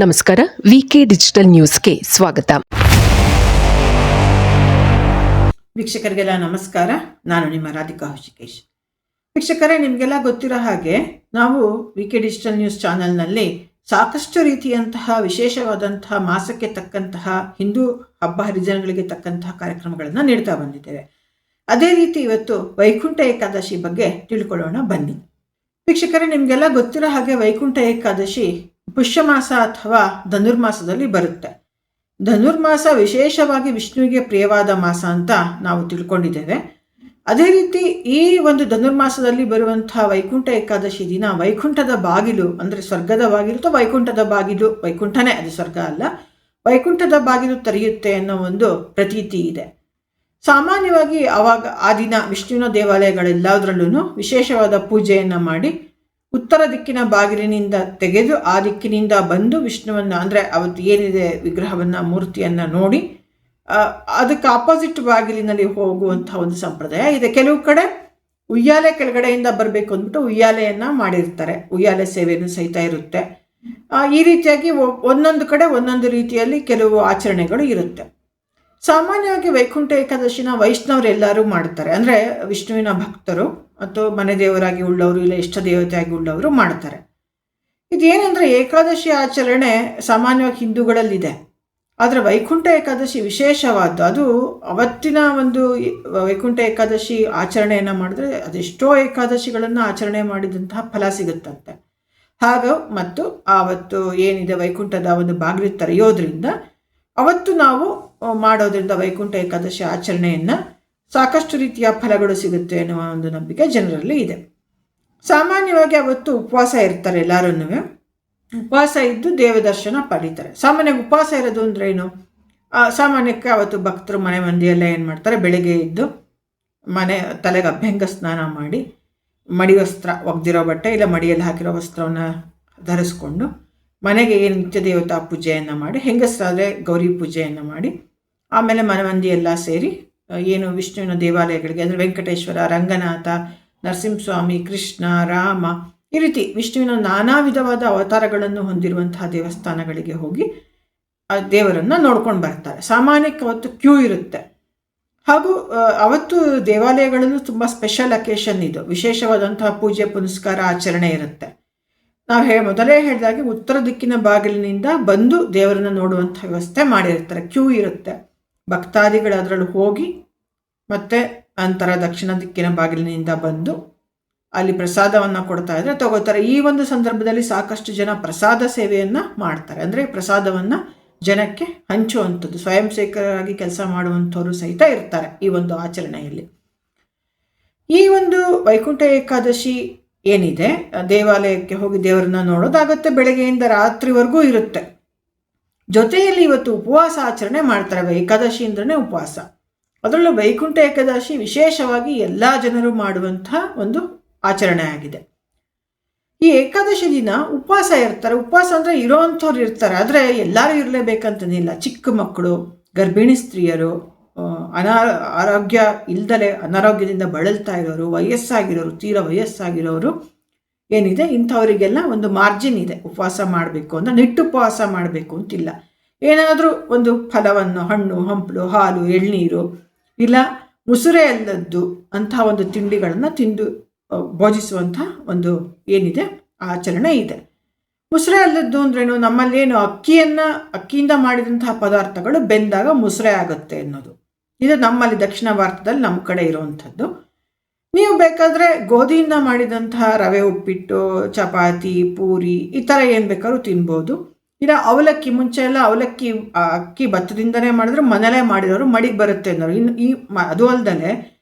ನಮಸ್ಕಾರ. ವಿಕೆ ಡಿಜಿಟಲ್ ನ್ಯೂಸ್ಗೆ ಸ್ವಾಗತ. ವೀಕ್ಷಕರಿಗೆಲ್ಲ ನಮಸ್ಕಾರ. ನಾನು ನಿಮ್ಮ ರಾಧಿಕಾ ಹೃಷಿಕೇಶ್. ವೀಕ್ಷಕರೇ, ನಿಮಗೆಲ್ಲ ಗೊತ್ತಿರೋ ಹಾಗೆ ನಾವು ವಿಕೆ ಡಿಜಿಟಲ್ ನ್ಯೂಸ್ ಚಾನೆಲ್ನಲ್ಲಿ ಸಾಕಷ್ಟು ರೀತಿಯಂತಹ ವಿಶೇಷವಾದಂತಹ ಮಾಸಕ್ಕೆ ತಕ್ಕಂತಹ ಹಿಂದೂ ಹಬ್ಬ ಹರಿದಿನಗಳಿಗೆ ತಕ್ಕಂತಹ ಕಾರ್ಯಕ್ರಮಗಳನ್ನು ನೀಡ್ತಾ ಬಂದಿದ್ದೇವೆ. ಅದೇ ರೀತಿ ಇವತ್ತು ವೈಕುಂಠ ಏಕಾದಶಿ ಬಗ್ಗೆ ತಿಳ್ಕೊಳ್ಳೋಣ ಬನ್ನಿ. ವೀಕ್ಷಕರೇ, ನಿಮಗೆಲ್ಲ ಗೊತ್ತಿರೋ ಹಾಗೆ ವೈಕುಂಠ ಏಕಾದಶಿ ಪುಷ್ಯ ಮಾಸ ಅಥವಾ ಧನುರ್ಮಾಸದಲ್ಲಿ ಬರುತ್ತೆ. ಧನುರ್ಮಾಸ ವಿಶೇಷವಾಗಿ ವಿಷ್ಣುವಿಗೆ ಪ್ರಿಯವಾದ ಮಾಸ ಅಂತ ನಾವು ತಿಳ್ಕೊಂಡಿದ್ದೇವೆ. ಅದೇ ರೀತಿ ಈ ಒಂದು ಧನುರ್ಮಾಸದಲ್ಲಿ ಬರುವಂತಹ ವೈಕುಂಠ ಏಕಾದಶಿ ದಿನ ವೈಕುಂಠದ ಬಾಗಿಲು, ಅಂದರೆ ಸ್ವರ್ಗದ ಬಾಗಿಲು ಅಥವಾ ವೈಕುಂಠದ ಬಾಗಿಲು, ವೈಕುಂಠನೇ, ಅದು ಸ್ವರ್ಗ ಅಲ್ಲ, ವೈಕುಂಠದ ಬಾಗಿಲು ತೆರೆಯುತ್ತೆ ಅನ್ನೋ ಒಂದು ಪ್ರತೀತಿ ಇದೆ. ಸಾಮಾನ್ಯವಾಗಿ ಆ ದಿನ ವಿಷ್ಣುವಿನ ದೇವಾಲಯಗಳೆಲ್ಲದರಲ್ಲೂ ವಿಶೇಷವಾದ ಪೂಜೆಯನ್ನು ಮಾಡಿ ಉತ್ತರ ದಿಕ್ಕಿನ ಬಾಗಿಲಿನಿಂದ ತೆಗೆದು ಆ ದಿಕ್ಕಿನಿಂದ ಬಂದು ವಿಷ್ಣುವನ್ನು, ಅಂದರೆ ಅವತ್ತು ಏನಿದೆ ವಿಗ್ರಹವನ್ನು, ಮೂರ್ತಿಯನ್ನು ನೋಡಿ ಅದಕ್ಕೆ ಆಪೋಸಿಟ್ ಬಾಗಿಲಿನಲ್ಲಿ ಹೋಗುವಂಥ ಒಂದು ಸಂಪ್ರದಾಯ ಇದೆ. ಕೆಲವು ಕಡೆ ಉಯ್ಯಾಲೆ ಕೆಳಗಡೆಯಿಂದ ಬರಬೇಕು ಅಂದ್ಬಿಟ್ಟು ಉಯ್ಯಾಲೆಯನ್ನು ಮಾಡಿರ್ತಾರೆ, ಉಯ್ಯಾಲೆ ಸೇವೆಯನ್ನು ಸಹಿತ ಇರುತ್ತೆ. ಈ ರೀತಿಯಾಗಿ ಒಂದೊಂದು ಕಡೆ ಒಂದೊಂದು ರೀತಿಯಲ್ಲಿ ಕೆಲವು ಆಚರಣೆಗಳು ಇರುತ್ತೆ. ಸಾಮಾನ್ಯವಾಗಿ ವೈಕುಂಠ ಏಕಾದಶಿನ ವೈಷ್ಣವರೆಲ್ಲರೂ ಮಾಡ್ತಾರೆ, ಅಂದರೆ ವಿಷ್ಣುವಿನ ಭಕ್ತರು ಅಥವಾ ಮನೆ ದೇವರಾಗಿ ಉಳ್ಳವರು ಇಲ್ಲ ಇಷ್ಟ ದೇವತೆಯಾಗಿ ಉಳ್ಳವರು ಮಾಡ್ತಾರೆ. ಇದೇನೆಂದರೆ ಏಕಾದಶಿ ಆಚರಣೆ ಸಾಮಾನ್ಯವಾಗಿ ಹಿಂದೂಗಳಲ್ಲಿದೆ, ಆದರೆ ವೈಕುಂಠ ಏಕಾದಶಿ ವಿಶೇಷವಾದ್ದು. ಅದು ಅವತ್ತಿನ ಒಂದು ವೈಕುಂಠ ಏಕಾದಶಿ ಆಚರಣೆಯನ್ನು ಮಾಡಿದ್ರೆ ಅದೆಷ್ಟೋ ಏಕಾದಶಿಗಳನ್ನು ಆಚರಣೆ ಮಾಡಿದಂತಹ ಫಲ ಸಿಗುತ್ತಂತೆ. ಮತ್ತು ಆವತ್ತು ಏನಿದೆ ವೈಕುಂಠದ ಒಂದು ಬಾಗಿಲು ತೆರೆಯೋದ್ರಿಂದ ಅವತ್ತು ನಾವು ಮಾಡೋದ್ರಿಂದ ವೈಕುಂಠ ಏಕಾದಶಿ ಆಚರಣೆಯನ್ನು ಸಾಕಷ್ಟು ರೀತಿಯ ಫಲಗಳು ಸಿಗುತ್ತೆ ಎನ್ನುವ ಒಂದು ನಂಬಿಕೆ ಜನರಲ್ಲಿ ಇದೆ. ಸಾಮಾನ್ಯವಾಗಿ ಅವತ್ತು ಉಪವಾಸ ಇರ್ತಾರೆ, ಎಲ್ಲರೂ ಉಪವಾಸ ಇದ್ದು ದೇವದರ್ಶನ ಪಡೀತಾರೆ. ಸಾಮಾನ್ಯವಾಗಿ ಉಪವಾಸ ಇರೋದು ಅಂದ್ರೆ ಏನು? ಸಾಮಾನ್ಯಕ್ಕೆ ಅವತ್ತು ಭಕ್ತರು ಮನೆ ಮಂದಿಯೆಲ್ಲ ಏನು ಮಾಡ್ತಾರೆ, ಬೆಳಗ್ಗೆ ಇದ್ದು ತಲೆಗೆ ಅಭ್ಯಂಗ ಸ್ನಾನ ಮಾಡಿ ಮಡಿ ವಸ್ತ್ರ, ಒಗ್ದಿರೋ ಬಟ್ಟೆ ಇಲ್ಲ ಮಡಿಯಲ್ಲಿ ಹಾಕಿರೋ ವಸ್ತ್ರವನ್ನು ಧರಿಸ್ಕೊಂಡು ಮನೆಗೆ ಏನು ನಿತ್ಯ ದೇವತಾ ಪೂಜೆಯನ್ನು ಮಾಡಿ, ಹೆಂಗಸರಾದರೆ ಗೌರಿ ಪೂಜೆಯನ್ನು ಮಾಡಿ, ಆಮೇಲೆ ಮನೆ ಮಂದಿ ಎಲ್ಲ ಸೇರಿ ಏನು ವಿಷ್ಣುವಿನ ದೇವಾಲಯಗಳಿಗೆ, ಅಂದರೆ ವೆಂಕಟೇಶ್ವರ, ರಂಗನಾಥ, ನರಸಿಂಹಸ್ವಾಮಿ, ಕೃಷ್ಣ, ರಾಮ, ಈ ರೀತಿ ವಿಷ್ಣುವಿನ ನಾನಾ ವಿಧವಾದ ಅವತಾರಗಳನ್ನು ಹೊಂದಿರುವಂತಹ ದೇವಸ್ಥಾನಗಳಿಗೆ ಹೋಗಿ ಆ ದೇವರನ್ನು ನೋಡ್ಕೊಂಡು ಬರ್ತಾರೆ. ಸಾಮಾನ್ಯಕ್ಕೆ ಅವತ್ತು ಕ್ಯೂ ಇರುತ್ತೆ. ಹಾಗೂ ಅವತ್ತು ದೇವಾಲಯಗಳಲ್ಲೂ ತುಂಬ ಸ್ಪೆಷಲ್ ಅಕೇಶನ್ ಇದು, ವಿಶೇಷವಾದಂತಹ ಪೂಜೆ ಪುನಸ್ಕಾರ ಆಚರಣೆ ಇರುತ್ತೆ. ನಾವು ಮೊದಲೇ ಹೇಳಿದಾಗೆ ಉತ್ತರ ದಿಕ್ಕಿನ ಬಾಗಿಲಿನಿಂದ ಬಂದು ದೇವರನ್ನು ನೋಡುವಂಥ ವ್ಯವಸ್ಥೆ ಮಾಡಿರ್ತಾರೆ, ಕ್ಯೂ ಇರುತ್ತೆ. ಭಕ್ತಾದಿಗಳು ಅದರಲ್ಲಿ ಹೋಗಿ ಮತ್ತೆ ನಂತರ ದಕ್ಷಿಣ ದಿಕ್ಕಿನ ಬಾಗಿಲಿನಿಂದ ಬಂದು ಅಲ್ಲಿ ಪ್ರಸಾದವನ್ನು ಕೊಡ್ತಾ ಇದ್ರೆ ತಗೋತಾರೆ. ಈ ಒಂದು ಸಂದರ್ಭದಲ್ಲಿ ಸಾಕಷ್ಟು ಜನ ಪ್ರಸಾದ ಸೇವೆಯನ್ನು ಮಾಡ್ತಾರೆ, ಅಂದರೆ ಪ್ರಸಾದವನ್ನು ಜನಕ್ಕೆ ಹಂಚುವಂಥದ್ದು, ಸ್ವಯಂ ಸೇವಕರಾಗಿ ಕೆಲಸ ಮಾಡುವಂಥವ್ರು ಸಹಿತ ಇರ್ತಾರೆ ಈ ಒಂದು ಆಚರಣೆಯಲ್ಲಿ. ಈ ಒಂದು ವೈಕುಂಠ ಏಕಾದಶಿ ಏನಿದೆ, ದೇವಾಲಯಕ್ಕೆ ಹೋಗಿ ದೇವರನ್ನ ನೋಡೋದಾಗುತ್ತೆ, ಬೆಳಗ್ಗೆಯಿಂದ ರಾತ್ರಿವರೆಗೂ ಇರುತ್ತೆ. ಜೊತೆಯಲ್ಲಿ ಇವತ್ತು ಉಪವಾಸ ಆಚರಣೆ ಮಾಡ್ತಾರೆ. ಏಕಾದಶಿ ಅಂದ್ರೆ ಉಪವಾಸ, ಅದರಲ್ಲೂ ವೈಕುಂಠ ಏಕಾದಶಿ ವಿಶೇಷವಾಗಿ ಎಲ್ಲ ಜನರು ಮಾಡುವಂಥ ಒಂದು ಆಚರಣೆ ಆಗಿದೆ. ಈ ಏಕಾದಶಿ ದಿನ ಉಪವಾಸ ಇರ್ತಾರೆ. ಉಪವಾಸ ಅಂದರೆ ಇರೋವಂಥವ್ರು ಇರ್ತಾರೆ, ಆದರೆ ಎಲ್ಲರೂ ಇರಲೇಬೇಕಂತನಿಲ್ಲ. ಚಿಕ್ಕ ಮಕ್ಕಳು, ಗರ್ಭಿಣಿ ಸ್ತ್ರೀಯರು, ಆರೋಗ್ಯ ಇಲ್ದಲೆ ಅನಾರೋಗ್ಯದಿಂದ ಬಳಲ್ತಾ ಇರೋರು, ವಯಸ್ಸಾಗಿರೋರು, ತೀರಾ ವಯಸ್ಸಾಗಿರೋರು ಏನಿದೆ, ಇಂಥವರಿಗೆಲ್ಲ ಒಂದು ಮಾರ್ಜಿನ್ ಇದೆ. ಉಪವಾಸ ಮಾಡಬೇಕು ಅಂದರೆ ನಿಟ್ಟುಪವಾಸ ಮಾಡಬೇಕು ಅಂತಿಲ್ಲ. ಏನಾದರೂ ಒಂದು ಫಲವನ್ನು, ಹಣ್ಣು ಹಂಪಲು, ಹಾಲು, ಎಳ್ನೀರು ಇಲ್ಲ ಮುಸುರೆ ಅಲ್ಲದ್ದು ಅಂತಹ ಒಂದು ತಿಂಡಿಗಳನ್ನು ತಿಂದು ಭೋಜಿಸುವಂಥ ಒಂದು ಏನಿದೆ ಆಚರಣೆ ಇದೆ. ಮುಸುರೆ ಅಲ್ಲದ್ದು ಅಂದ್ರೇನು? ನಮ್ಮಲ್ಲೇನು ಅಕ್ಕಿಯಿಂದ ಮಾಡಿದಂತಹ ಪದಾರ್ಥಗಳು ಬೆಂದಾಗ ಮುಸುರೆ ಆಗುತ್ತೆ ಅನ್ನೋದು. ಇದು ನಮ್ಮಲ್ಲಿ ದಕ್ಷಿಣ ಭಾರತದಲ್ಲಿ ನಮ್ಮ ಕಡೆ ಇರುವಂಥದ್ದು. ನೀವು ಬೇಕಾದರೆ ಗೋಧಿಯಿಂದ ಮಾಡಿದಂತಹ ರವೆ ಉಪ್ಪಿಟ್ಟು, ಚಪಾತಿ, ಪೂರಿ ಈ ಥರ ಏನು ಬೇಕಾದ್ರೂ ತಿನ್ಬೋದು. ಇಲ್ಲ ಅವಲಕ್ಕಿ, ಮುಂಚೆ ಎಲ್ಲ ಅಕ್ಕಿ ಭತ್ತದಿಂದನೇ ಮಾಡಿದ್ರು, ಮನೇಲೇ ಮಾಡಿರೋರು ಮಡಿಗೆ ಬರುತ್ತೆ ಅನ್ನೋರು. ಅದು ಅಲ್ಲದೆ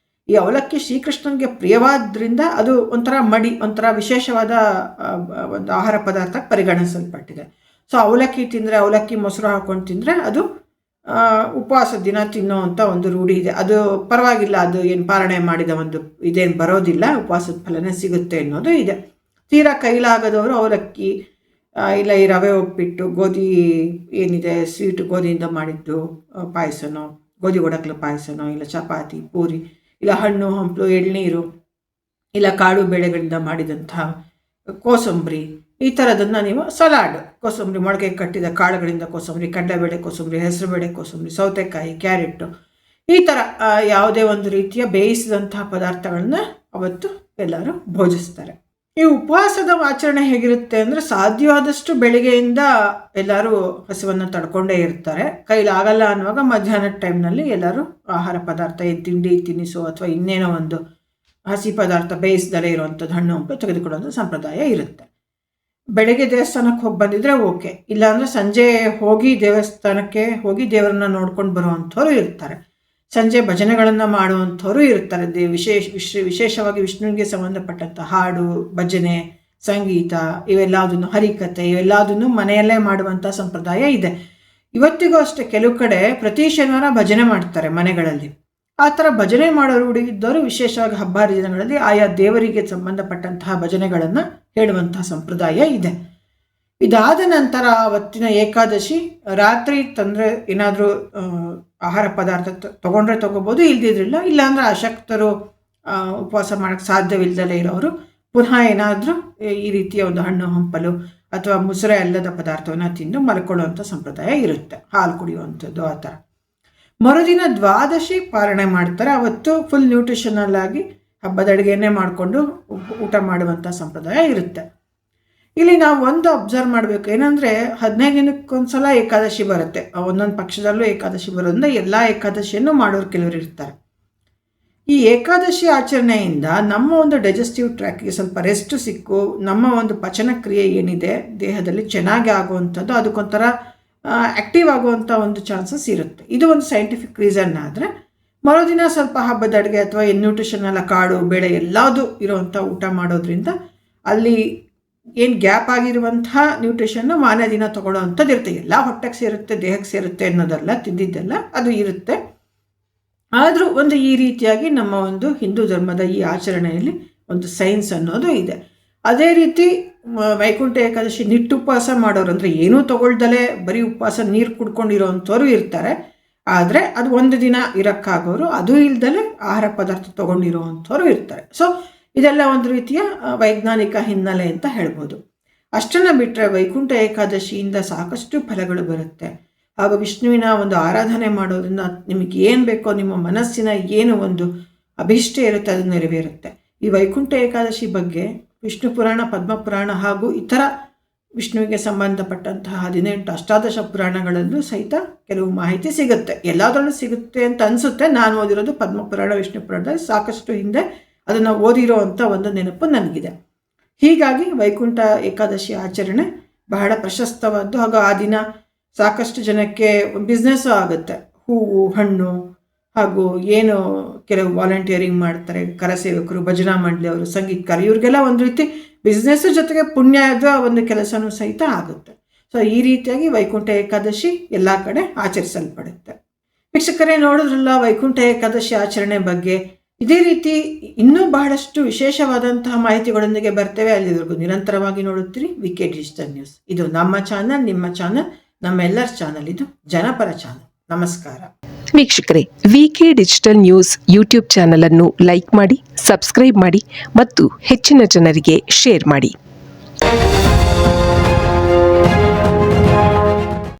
ಈ ಅವಲಕ್ಕಿ ಶ್ರೀಕೃಷ್ಣನಿಗೆ ಪ್ರಿಯವಾದ್ರಿಂದ ಅದು ಒಂಥರ ಒಂಥರ ವಿಶೇಷವಾದ ಒಂದು ಆಹಾರ ಪದಾರ್ಥ ಪರಿಗಣಿಸಲ್ಪಟ್ಟಿದೆ. ಸೊ ಅವಲಕ್ಕಿ ತಿಂದರೆ, ಅವಲಕ್ಕಿ ಮೊಸರು ಹಾಕೊಂಡು ತಿಂದರೆ ಅದು ಉಪವಾಸ ದಿನ ತಿನ್ನೋವಂಥ ಒಂದು ರೂಢಿ ಇದೆ. ಅದು ಪರವಾಗಿಲ್ಲ, ಅದು ಏನು ಪಾರಣೆ ಮಾಡಿದ ಒಂದು ಇದೇನು ಬರೋದಿಲ್ಲ, ಉಪವಾಸದ ಫಲನೇ ಸಿಗುತ್ತೆ ಅನ್ನೋದು ಇದೆ. ತೀರಾ ಕೈಲಾಗದವರು ಅವಲಕ್ಕಿ ಇಲ್ಲ ಈ ರವೆ ಉಪ್ಪಿಟ್ಟು, ಗೋಧಿ ಏನಿದೆ ಸ್ವೀಟು, ಗೋಧಿಯಿಂದ ಮಾಡಿದ್ದು ಪಾಯಸನೋ, ಗೋಧಿ ಒಡಕಲು ಪಾಯಸನೋ, ಇಲ್ಲ ಚಪಾತಿ, ಪೂರಿ, ಇಲ್ಲ ಹಣ್ಣು ಹಂಪಲು, ಎಳ್ನೀರು, ಇಲ್ಲ ಕಾಳು ಬೇಳೆಗಳಿಂದ ಮಾಡಿದಂಥ ಕೋಸಂಬರಿ, ಈ ಥರದನ್ನು ನೀವು ಸಲಾಡ್, ಕೋಸಂಬರಿ, ಮೊಳಕೆ ಕಟ್ಟಿದ ಕಾಳುಗಳಿಂದ ಕೋಸಂಬರಿ, ಕಡಲೆಬೇಳೆ ಕೋಸಂಬರಿ, ಹೆಸರುಬೇಳೆ ಕೋಸಂಬರಿ, ಸೌತೆಕಾಯಿ, ಕ್ಯಾರೆಟು, ಈ ಥರ ಯಾವುದೇ ಒಂದು ರೀತಿಯ ಬೇಯಿಸಿದಂತಹ ಪದಾರ್ಥಗಳನ್ನ ಅವತ್ತು ಎಲ್ಲರೂ ಭೋಜಿಸ್ತಾರೆ. ಈ ಉಪವಾಸದ ಆಚರಣೆ ಹೇಗಿರುತ್ತೆ ಅಂದರೆ, ಸಾಧ್ಯವಾದಷ್ಟು ಬೆಳಿಗ್ಗೆಯಿಂದ ಎಲ್ಲರೂ ಹಸಿವನ್ನು ತಡ್ಕೊಂಡೇ ಇರ್ತಾರೆ. ಕೈಲಾಗಲ್ಲ ಅನ್ನುವಾಗ ಮಧ್ಯಾಹ್ನದ ಟೈಮ್ನಲ್ಲಿ ಎಲ್ಲರೂ ಆಹಾರ ಪದಾರ್ಥ, ತಿಂಡಿ ತಿನಿಸು ಅಥವಾ ಇನ್ನೇನೋ ಒಂದು ಹಸಿ ಪದಾರ್ಥ ಬೇಯಿಸ್ದಲೇ ಇರುವಂಥದ್ದು ಹಣ್ಣು ಹಂಪಲು ತೆಗೆದುಕೊಳ್ಳೋದು ಸಂಪ್ರದಾಯ ಇರುತ್ತೆ. ಬೆಳಗ್ಗೆ ದೇವಸ್ಥಾನಕ್ಕೆ ಹೋಗಿ ಬಂದಿದ್ರೆ ಓಕೆ, ಇಲ್ಲಾಂದರೆ ಸಂಜೆ ಹೋಗಿ ದೇವಸ್ಥಾನಕ್ಕೆ ಹೋಗಿ ದೇವರನ್ನ ನೋಡ್ಕೊಂಡು ಬರುವಂಥವ್ರು ಇರ್ತಾರೆ. ಸಂಜೆ ಭಜನೆಗಳನ್ನು ಮಾಡುವಂಥವ್ರು ಇರ್ತಾರೆ. ವಿಶೇಷವಾಗಿ ವಿಷ್ಣುವಿಗೆ ಸಂಬಂಧಪಟ್ಟಂಥ ಹಾಡು, ಭಜನೆ, ಸಂಗೀತ, ಇವೆಲ್ಲದನ್ನು, ಹರಿಕತೆ, ಇವೆಲ್ಲದನ್ನು ಮನೆಯಲ್ಲೇ ಮಾಡುವಂಥ ಸಂಪ್ರದಾಯ ಇದೆ. ಇವತ್ತಿಗೂ ಅಷ್ಟೇ ಕೆಲವು ಕಡೆ ಪ್ರತಿ ಶನಿವಾರ ಭಜನೆ ಮಾಡ್ತಾರೆ ಮನೆಗಳಲ್ಲಿ. ಆ ಥರ ಭಜನೆ ಮಾಡೋರು ಹುಡುಗಿದ್ದವರು ವಿಶೇಷವಾಗಿ ಹಬ್ಬ ಹರಿದಿನಗಳಲ್ಲಿ ಆಯಾ ದೇವರಿಗೆ ಸಂಬಂಧಪಟ್ಟಂತಹ ಭಜನೆಗಳನ್ನು ಹೇಳುವಂತಹ ಸಂಪ್ರದಾಯ ಇದೆ. ಇದಾದ ನಂತರ ಅವತ್ತಿನ ಏಕಾದಶಿ ರಾತ್ರಿ ತಂದರೆ ಏನಾದರೂ ಆಹಾರ ಪದಾರ್ಥ ತೊಗೊಂಡ್ರೆ ತೊಗೋಬೋದು, ಇಲ್ದಿದ್ರಿಲ್ಲ. ಇಲ್ಲಾಂದರೆ ಅಶಕ್ತರು, ಉಪವಾಸ ಮಾಡೋಕ್ಕೆ ಸಾಧ್ಯವಿಲ್ಲದಲೇ ಇರೋರು ಪುನಃ ಏನಾದರೂ ಈ ರೀತಿಯ ಒಂದು ಹಣ್ಣು ಹಂಪಲು ಅಥವಾ ಮುಸುರೆ ಅಲ್ಲದ ಪದಾರ್ಥವನ್ನು ತಿಂದು ಮಲ್ಕೊಳ್ಳುವಂಥ ಸಂಪ್ರದಾಯ ಇರುತ್ತೆ, ಹಾಲು ಕುಡಿಯುವಂಥದ್ದು. ಆ ಥರ ಮರುದಿನ ದ್ವಾದಶಿ ಪಾಲನೆ ಮಾಡ್ತಾರೆ. ಅವತ್ತು ಫುಲ್ ನ್ಯೂಟ್ರಿಷನಲ್ ಆಗಿ ಹಬ್ಬದ ಅಡುಗೆಯನ್ನೇ ಮಾಡಿಕೊಂಡು ಊಟ ಮಾಡುವಂಥ ಸಂಪ್ರದಾಯ ಇರುತ್ತೆ. ಇಲ್ಲಿ ನಾವು ಒಂದು ಅಬ್ಸರ್ವ್ ಮಾಡಬೇಕು, ಏನಂದರೆ 15 ದಿನಕ್ಕೊಂದ್ಸಲ ಏಕಾದಶಿ ಬರುತ್ತೆ. ಒಂದೊಂದು ಪಕ್ಷದಲ್ಲೂ ಏಕಾದಶಿ ಬರೋದ್ರಿಂದ ಎಲ್ಲ ಏಕಾದಶಿಯನ್ನು ಮಾಡೋರು ಕೆಲವರು ಇರ್ತಾರೆ. ಈ ಏಕಾದಶಿ ಆಚರಣೆಯಿಂದ ನಮ್ಮ ಒಂದು ಡೈಜೆಸ್ಟಿವ್ ಟ್ರ್ಯಾಕ್ಗೆ ಸ್ವಲ್ಪ ರೆಸ್ಟ್ ಸಿಕ್ಕು, ನಮ್ಮ ಒಂದು ಪಚನ ಕ್ರಿಯೆ ಏನಿದೆ ದೇಹದಲ್ಲಿ ಚೆನ್ನಾಗಿ ಆಗುವಂಥದ್ದು, ಅದಕ್ಕೊಂಥರ ಆ್ಯಕ್ಟಿವ್ ಆಗುವಂಥ ಒಂದು ಚಾನ್ಸಸ್ ಇರುತ್ತೆ. ಇದು ಒಂದು ಸೈಂಟಿಫಿಕ್ ರೀಸನ್. ಆದರೆ ಮರುದಿನ ಸ್ವಲ್ಪ ಹಬ್ಬದ ಅಡುಗೆ ಅಥವಾ ನ್ಯೂಟ್ರಿಷನ್ ಎಲ್ಲ ಕಾಳು ಬೇಳೆ ಎಲ್ಲದೂ ಇರುವಂಥ ಊಟ ಮಾಡೋದ್ರಿಂದ ಅಲ್ಲಿ ಏನು ಗ್ಯಾಪ್ ಆಗಿರುವಂಥ ನ್ಯೂಟ್ರಿಷನ್ನು ಮಾನ್ಯ ದಿನ ತೊಗೊಳ್ಳೋ ಅಂಥದ್ದು ಇರುತ್ತೆ. ಎಲ್ಲ ಹೊಟ್ಟೆಗೆ ಸೇರುತ್ತೆ, ದೇಹಕ್ಕೆ ಸೇರುತ್ತೆ ಅನ್ನೋದಲ್ಲ, ತಿಂದಿದ್ದೆಲ್ಲ ಅದು ಇರುತ್ತೆ. ಆದರೂ ಒಂದು ಈ ರೀತಿಯಾಗಿ ನಮ್ಮ ಒಂದು ಹಿಂದೂ ಧರ್ಮದ ಈ ಆಚರಣೆಯಲ್ಲಿ ಒಂದು ಸೈನ್ಸ್ ಅನ್ನೋದು ಇದೆ. ಅದೇ ರೀತಿ ವೈಕುಂಠ ಏಕಾದಶಿ ನಿಟ್ಟುಪವಾಸ ಮಾಡೋರು, ಅಂದರೆ ಏನೂ ತೊಗೊಳ್ದಲೇ ಬರೀ ಉಪವಾಸ ನೀರು ಕುಡ್ಕೊಂಡಿರೋವಂಥವ್ರು ಇರ್ತಾರೆ. ಆದರೆ ಅದು ಒಂದು ದಿನ ಇರೋಕ್ಕಾಗೋರು, ಅದು ಇಲ್ದಲೇ ಆಹಾರ ಪದಾರ್ಥ ತೊಗೊಂಡಿರೋವಂಥವ್ರು ಇರ್ತಾರೆ. ಸೊ ಇದೆಲ್ಲ ಒಂದು ರೀತಿಯ ವೈಜ್ಞಾನಿಕ ಹಿನ್ನೆಲೆ ಅಂತ ಹೇಳ್ಬೋದು. ಅಷ್ಟನ್ನು ಬಿಟ್ಟರೆ ವೈಕುಂಠ ಏಕಾದಶಿಯಿಂದ ಸಾಕಷ್ಟು ಫಲಗಳು ಬರುತ್ತೆ. ಹಾಗೂ ವಿಷ್ಣುವಿನ ಒಂದು ಆರಾಧನೆ ಮಾಡೋದ್ರಿಂದ ನಿಮಗೆ ಏನು ಬೇಕೋ, ನಿಮ್ಮ ಮನಸ್ಸಿನ ಏನು ಒಂದು ಅಭಿಷ್ಟ ಇರುತ್ತೆ ಅದು ನೆರವೇರುತ್ತೆ. ಈ ವೈಕುಂಠ ಏಕಾದಶಿ ಬಗ್ಗೆ ವಿಷ್ಣು ಪುರಾಣ, ಪದ್ಮಪುರಾಣ ಹಾಗೂ ಇತರ ವಿಷ್ಣುವಿಗೆ ಸಂಬಂಧಪಟ್ಟಂತಹ 18 ಅಷ್ಟಾದಶ ಪುರಾಣಗಳಲ್ಲೂ ಸಹಿತ ಕೆಲವು ಮಾಹಿತಿ ಸಿಗುತ್ತೆ. ಎಲ್ಲದರಲ್ಲೂ ಸಿಗುತ್ತೆ ಅಂತ ಅನಿಸುತ್ತೆ. ನಾನು ಓದಿರೋದು ಪದ್ಮಪುರಾಣ, ವಿಷ್ಣು ಪುರಾಣದಲ್ಲಿ ಸಾಕಷ್ಟು ಹಿಂದೆ ಅದನ್ನು ಓದಿರೋ ಅಂಥ ಒಂದು ನೆನಪು ನನಗಿದೆ. ಹೀಗಾಗಿ ವೈಕುಂಠ ಏಕಾದಶಿ ಆಚರಣೆ ಬಹಳ ಪ್ರಶಸ್ತವಾದ್ದು. ಹಾಗೂ ಆ ದಿನ ಸಾಕಷ್ಟು ಜನಕ್ಕೆ ಬಿಸ್ನೆಸ್ಸು ಆಗುತ್ತೆ. ಹೂವು, ಹಣ್ಣು ಹಾಗೂ ಏನು ಕೆಲವು ವಾಲಂಟಿಯರಿಂಗ್ ಮಾಡ್ತಾರೆ, ಕರಸೇವಕರು, ಭಜನಾ ಮಂಡಳಿಯವರು, ಸಂಗೀತಕಾರ, ಇವ್ರಿಗೆಲ್ಲ ಒಂದು ರೀತಿ ಬಿಸ್ನೆಸ್ಸು ಜೊತೆಗೆ ಪುಣ್ಯದ ಒಂದು ಕೆಲಸನೂ ಸಹಿತ ಆಗುತ್ತೆ. ಸೊ ಈ ರೀತಿಯಾಗಿ ವೈಕುಂಠ ಏಕಾದಶಿ ಎಲ್ಲ ಕಡೆ ಆಚರಿಸಲ್ಪಡುತ್ತೆ. ವೀಕ್ಷಕರೇ, ನೋಡಿದ್ರಲ್ಲ ವೈಕುಂಠ ಏಕಾದಶಿ ಆಚರಣೆ ಬಗ್ಗೆ. ಇದೇ ರೀತಿ ಇನ್ನೂ ಬಹಳಷ್ಟು ವಿಶೇಷವಾದಂತಹ ಮಾಹಿತಿಗಳೊಂದಿಗೆ ಬರ್ತೇವೆ. ಅಲ್ಲಿವರೆಗೂ ನಿರಂತರವಾಗಿ ನೋಡುತ್ತೀರಿ ವಿಕೆ ಡಿಜಿಟಲ್ ನ್ಯೂಸ್. ಇದು ನಮ್ಮ ಚಾನಲ್, ನಿಮ್ಮ ಚಾನಲ್, ನಮ್ಮೆಲ್ಲರ ಚಾನಲ್. ಇದು ಜನಪರ ಚಾನಲ್. ನಮಸ್ಕಾರ ವೀಕ್ಷಕರೇ, ವಿಕೆ ಡಿಜಿಟಲ್ ನ್ಯೂಸ್ ಯೂಟ್ಯೂಬ್ ಚಾನಲ್ ಅನ್ನು ಲೈಕ್ ಮಾಡಿ, ಸಬ್ಸ್ಕ್ರೈಬ್ ಮಾಡಿ ಮತ್ತು ಹೆಚ್ಚಿನ ಜನರಿಗೆ ಶೇರ್ ಮಾಡಿ.